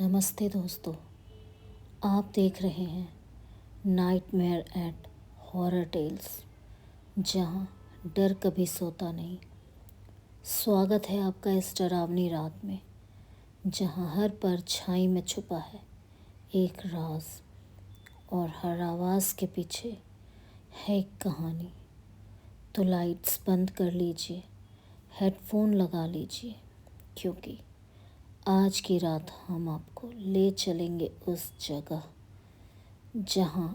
नमस्ते दोस्तों। आप देख रहे हैं नाइटमेयर एट हॉरर टेल्स, जहां डर कभी सोता नहीं। स्वागत है आपका इस डरावनी रात में, जहां हर परछाई में छुपा है एक राज और हर आवाज़ के पीछे है एक कहानी। तो लाइट्स बंद कर लीजिए, हेडफोन लगा लीजिए, क्योंकि आज की रात हम आपको ले चलेंगे उस जगह जहां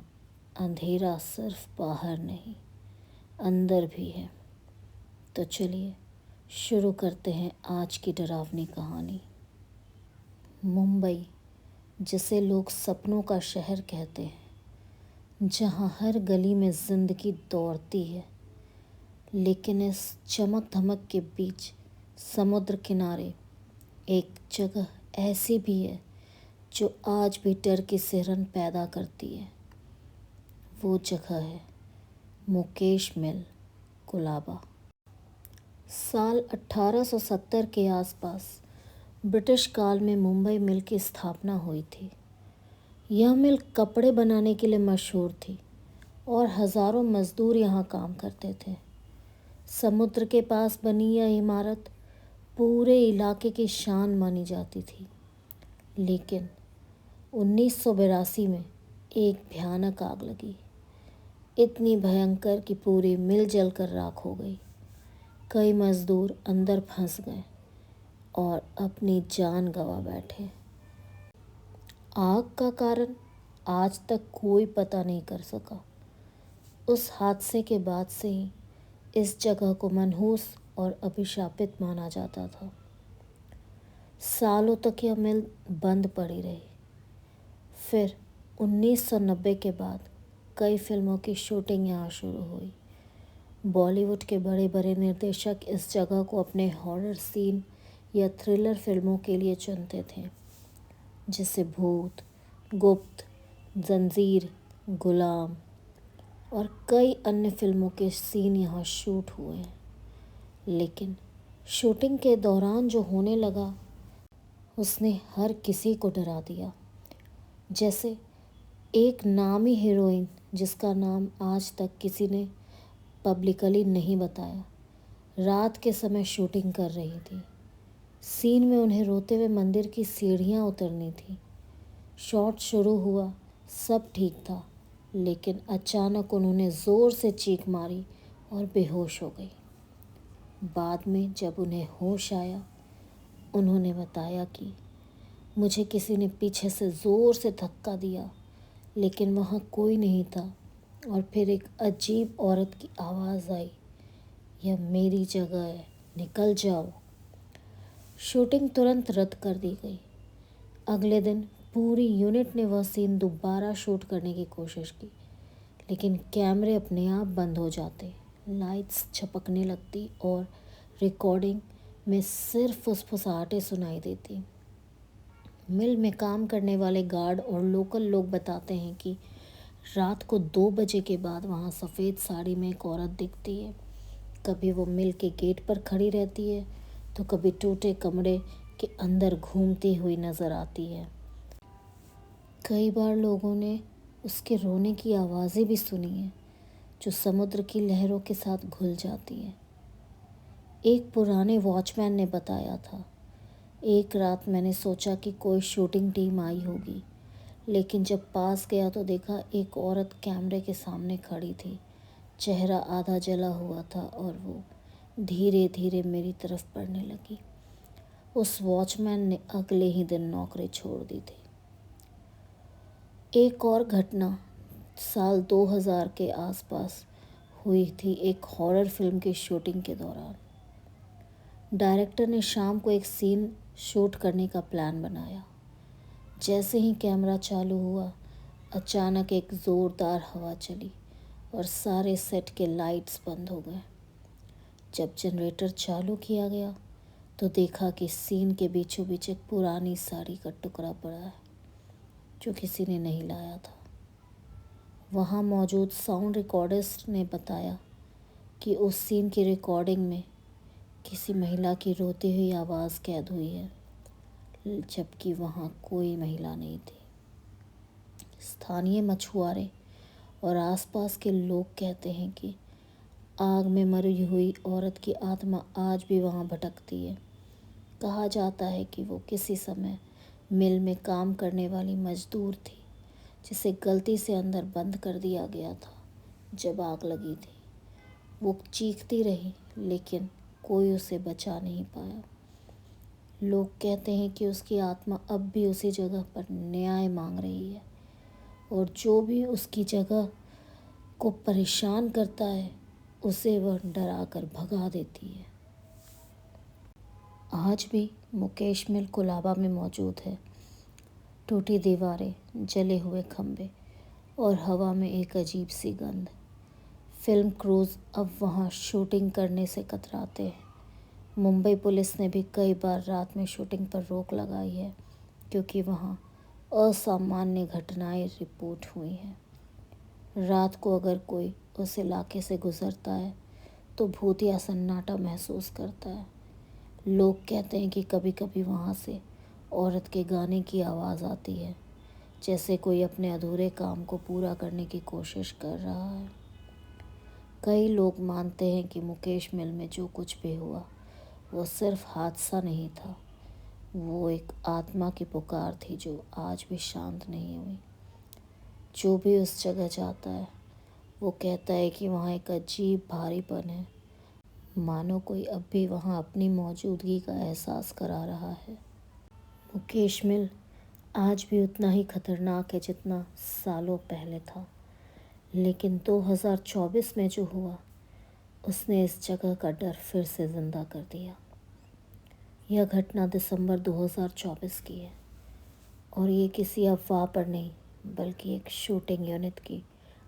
अंधेरा सिर्फ बाहर नहीं, अंदर भी है। तो चलिए शुरू करते हैं आज की डरावनी कहानी। मुंबई, जिसे लोग सपनों का शहर कहते हैं, जहां हर गली में जिंदगी दौड़ती है, लेकिन इस चमक धमक के बीच समुद्र किनारे एक जगह ऐसी भी है जो आज भी डर की सिहरन पैदा करती है। वो जगह है मुकेश मिल, कुलाबा। साल 1870 के आसपास ब्रिटिश काल में मुंबई मिल की स्थापना हुई थी। यह मिल कपड़े बनाने के लिए मशहूर थी और हज़ारों मज़दूर यहाँ काम करते थे। समुद्र के पास बनी यह इमारत पूरे इलाके की शान मानी जाती थी। लेकिन 1982 में एक भयानक आग लगी, इतनी भयंकर कि पूरी मिल जलकर राख हो गई। कई मज़दूर अंदर फंस गए और अपनी जान गंवा बैठे। आग का कारण आज तक कोई पता नहीं कर सका। उस हादसे के बाद से ही इस जगह को मनहूस और अभिशापित माना जाता था। सालों तक यह मिल बंद पड़ी रही। फिर 1990 के बाद कई फिल्मों की शूटिंग यहाँ शुरू हुई। बॉलीवुड के बड़े बड़े निर्देशक इस जगह को अपने हॉरर सीन या थ्रिलर फिल्मों के लिए चुनते थे, जैसे भूत, गुप्त, जंजीर, गुलाम और कई अन्य फिल्मों के सीन यहाँ शूट हुए हैं। लेकिन शूटिंग के दौरान जो होने लगा उसने हर किसी को डरा दिया। जैसे एक नामी हीरोइन जिसका नाम आज तक किसी ने पब्लिकली नहीं बताया, रात के समय शूटिंग कर रही थी। सीन में उन्हें रोते हुए मंदिर की सीढ़ियाँ उतरनी थी। शॉट शुरू हुआ, सब ठीक था, लेकिन अचानक उन्होंने ज़ोर से चीख मारी और बेहोश हो गई। बाद में जब उन्हें होश आया, उन्होंने बताया कि मुझे किसी ने पीछे से ज़ोर से धक्का दिया, लेकिन वहाँ कोई नहीं था। और फिर एक अजीब औरत की आवाज़ आई, यह मेरी जगह है, निकल जाओ। शूटिंग तुरंत रद्द कर दी गई। अगले दिन पूरी यूनिट ने वह सीन दोबारा शूट करने की कोशिश की, लेकिन कैमरे अपने आप बंद हो जाते, लाइट्स झपकने लगती और रिकॉर्डिंग में सिर्फ फुसफुसाहटें सुनाई देती। मिल में काम करने वाले गार्ड और लोकल लोग बताते हैं कि रात को 2 बजे के बाद वहाँ सफ़ेद साड़ी में एक औरत दिखती है। कभी वो मिल के गेट पर खड़ी रहती है, तो कभी टूटे कमरे के अंदर घूमती हुई नज़र आती है। कई बार लोगों ने उसके रोने की आवाज़ें भी सुनी हैं, जो समुद्र की लहरों के साथ घुल जाती है। एक पुराने वॉचमैन ने बताया था, एक रात मैंने सोचा कि कोई शूटिंग टीम आई होगी, लेकिन जब पास गया तो देखा एक औरत कैमरे के सामने खड़ी थी। चेहरा आधा जला हुआ था और वो धीरे धीरे मेरी तरफ बढ़ने लगी। उस वॉचमैन ने अगले ही दिन नौकरी छोड़ दी थी। एक और घटना साल 2000 के आसपास हुई थी, एक हॉरर फिल्म की शूटिंग के दौरान। डायरेक्टर ने शाम को एक सीन शूट करने का प्लान बनाया। जैसे ही कैमरा चालू हुआ, अचानक एक ज़ोरदार हवा चली और सारे सेट के लाइट्स बंद हो गए। जब जनरेटर चालू किया गया तो देखा कि सीन के बीचों बीच एक पुरानी साड़ी का टुकड़ा पड़ा है, जो किसी ने नहीं लाया था। वहाँ मौजूद साउंड रिकॉर्डिस्ट ने बताया कि उस सीन की रिकॉर्डिंग में किसी महिला की रोती हुई आवाज़ कैद हुई है, जबकि वहाँ कोई महिला नहीं थी। स्थानीय मछुआरे और आसपास के लोग कहते हैं कि आग में मरी हुई औरत की आत्मा आज भी वहाँ भटकती है। कहा जाता है कि वो किसी समय मिल में काम करने वाली मजदूर थी, जिसे गलती से अंदर बंद कर दिया गया था जब आग लगी थी। वो चीखती रही, लेकिन कोई उसे बचा नहीं पाया। लोग कहते हैं कि उसकी आत्मा अब भी उसी जगह पर न्याय मांग रही है, और जो भी उसकी जगह को परेशान करता है उसे वह डरा कर भगा देती है। आज भी मुकेश मिल कोलाबा में मौजूद है। टूटी दीवारें, जले हुए खंभे और हवा में एक अजीब सी गंध। फिल्म क्रूज अब वहाँ शूटिंग करने से कतराते हैं। मुंबई पुलिस ने भी कई बार रात में शूटिंग पर रोक लगाई है, क्योंकि वहाँ असामान्य घटनाएं रिपोर्ट हुई हैं। रात को अगर कोई उस इलाके से गुजरता है तो भूतिया सन्नाटा महसूस करता है। लोग कहते हैं कि कभी कभी वहाँ से औरत के गाने की आवाज़ आती है, जैसे कोई अपने अधूरे काम को पूरा करने की कोशिश कर रहा है। कई लोग मानते हैं कि मुकेश मिल में जो कुछ भी हुआ वो सिर्फ हादसा नहीं था, वो एक आत्मा की पुकार थी जो आज भी शांत नहीं हुई। जो भी उस जगह जाता है वो कहता है कि वहाँ एक अजीब भारीपन है, मानो कोई अब भी वहाँ अपनी मौजूदगी का एहसास करा रहा है। मुकेश मिल आज भी उतना ही खतरनाक है जितना सालों पहले था, लेकिन 2024 में जो हुआ उसने इस जगह का डर फिर से ज़िंदा कर दिया। यह घटना दिसंबर 2024 की है, और ये किसी अफवाह पर नहीं बल्कि एक शूटिंग यूनिट की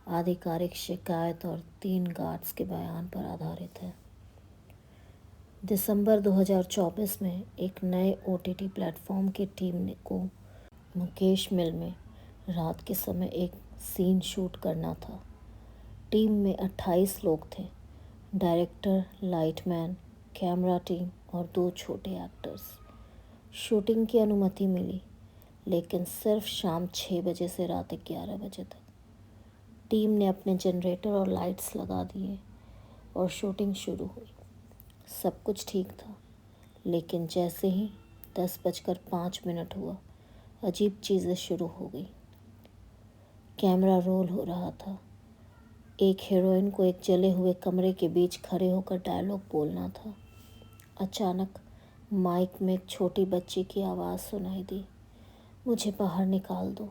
आधिकारिक शिकायत और 3 गार्ड्स के बयान पर आधारित है। दिसंबर 2024 में एक नए OTT प्लेटफॉर्म की टीम को मुकेश मिल में रात के समय एक सीन शूट करना था। टीम में 28 लोग थे, डायरेक्टर, लाइटमैन, कैमरा टीम और 2 छोटे एक्टर्स। शूटिंग की अनुमति मिली, लेकिन सिर्फ शाम 6 बजे से रात 11 बजे तक। टीम ने अपने जनरेटर और लाइट्स लगा दिए और शूटिंग शुरू हुई। सब कुछ ठीक था, लेकिन जैसे ही 10:05 हुआ, अजीब चीज़ें शुरू हो गई। कैमरा रोल हो रहा था। एक हीरोइन को एक जले हुए कमरे के बीच खड़े होकर डायलॉग बोलना था। अचानक माइक में एक छोटी बच्ची की आवाज़ सुनाई दी, मुझे बाहर निकाल दो।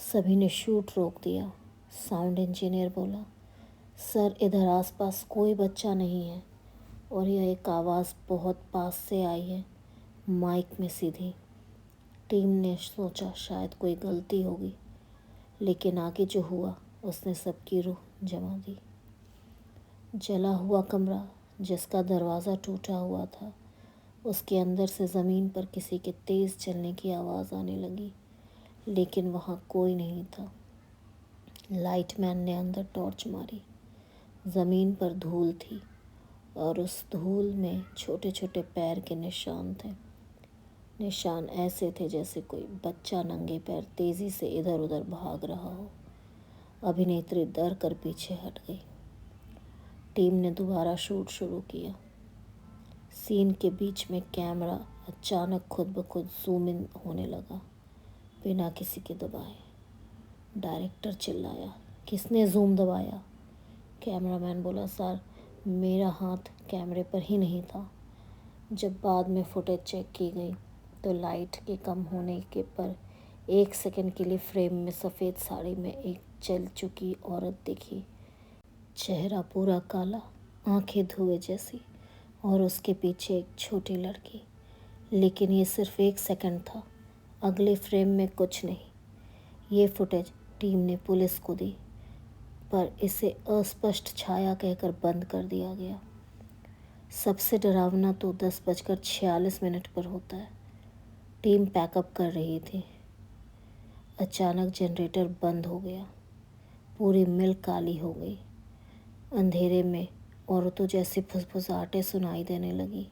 सभी ने शूट रोक दिया। साउंड इंजीनियर बोला, सर इधर आसपास कोई बच्चा नहीं है, और यह एक आवाज़ बहुत पास से आई है, माइक में सीधी। टीम ने सोचा शायद कोई गलती होगी, लेकिन आगे जो हुआ उसने सबकी रूह जमा दी। जला हुआ कमरा जिसका दरवाज़ा टूटा हुआ था, उसके अंदर से ज़मीन पर किसी के तेज़ चलने की आवाज़ आने लगी, लेकिन वहाँ कोई नहीं था। लाइटमैन ने अंदर टॉर्च मारी। ज़मीन पर धूल थी, और उस धूल में छोटे छोटे पैर के निशान थे। निशान ऐसे थे जैसे कोई बच्चा नंगे पैर तेज़ी से इधर उधर भाग रहा हो। अभिनेत्री डर कर पीछे हट गई। टीम ने दोबारा शूट शुरू किया। सीन के बीच में कैमरा अचानक खुद ब खुद जूम इन होने लगा, बिना किसी के दबाए। डायरेक्टर चिल्लाया, किसने जूम दबाया? कैमरामैन बोला, सर मेरा हाथ कैमरे पर ही नहीं था। जब बाद में फुटेज चेक की गई तो लाइट के कम होने के पर 1 सेकंड के लिए फ्रेम में सफ़ेद साड़ी में एक जल चुकी औरत दिखी। चेहरा पूरा काला, आंखें धुएं जैसी, और उसके पीछे एक छोटी लड़की। लेकिन ये सिर्फ 1 सेकंड था, अगले फ्रेम में कुछ नहीं। ये फुटेज टीम ने पुलिस को दी, पर इसे अस्पष्ट छाया कहकर बंद कर दिया गया। सबसे डरावना तो 10:46 पर होता है। टीम पैकअप कर रही थी। अचानक जनरेटर बंद हो गया। पूरी मिल काली हो गई। अंधेरे में औरतों जैसी फुसफुसाहटें सुनाई देने लगी,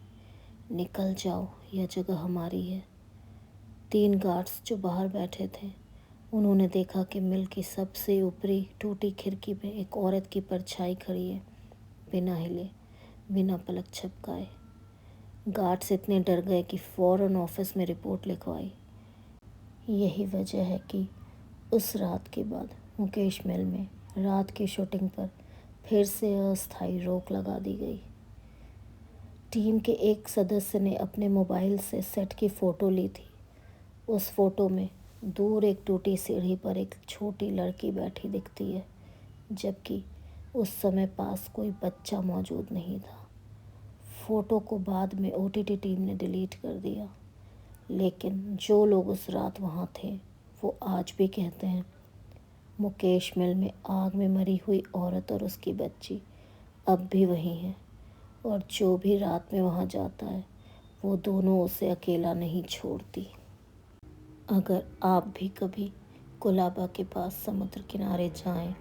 निकल जाओ, यह जगह हमारी है। 3 गार्ड्स जो बाहर बैठे थे, उन्होंने देखा कि मिल की सबसे ऊपरी टूटी खिड़की में एक औरत की परछाई खड़ी है, बिना हिले, बिना पलक झपकाए। गार्ड्स इतने डर गए कि फ़ौरन ऑफिस में रिपोर्ट लिखवाई। यही वजह है कि उस रात के बाद मुकेश मिल में रात की शूटिंग पर फिर से अस्थायी रोक लगा दी गई। टीम के एक सदस्य ने अपने मोबाइल से सेट की फ़ोटो ली थी। उस फोटो में दूर एक टूटी सीढ़ी पर एक छोटी लड़की बैठी दिखती है, जबकि उस समय पास कोई बच्चा मौजूद नहीं था। फ़ोटो को बाद में ओटीटी टीम ने डिलीट कर दिया, लेकिन जो लोग उस रात वहाँ थे वो आज भी कहते हैं मुकेश मिल में आग में मरी हुई औरत और उसकी बच्ची अब भी वही हैं, और जो भी रात में वहाँ जाता है वो दोनों उसे अकेला नहीं छोड़ती। अगर आप भी कभी कुलाबा के पास समुद्र किनारे जाएं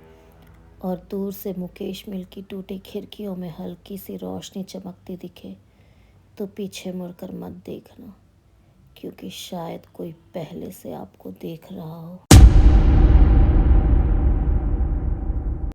और दूर से मुकेश मिल की टूटी खिड़कियों में हल्की सी रोशनी चमकती दिखे, तो पीछे मुड़कर मत देखना, क्योंकि शायद कोई पहले से आपको देख रहा हो।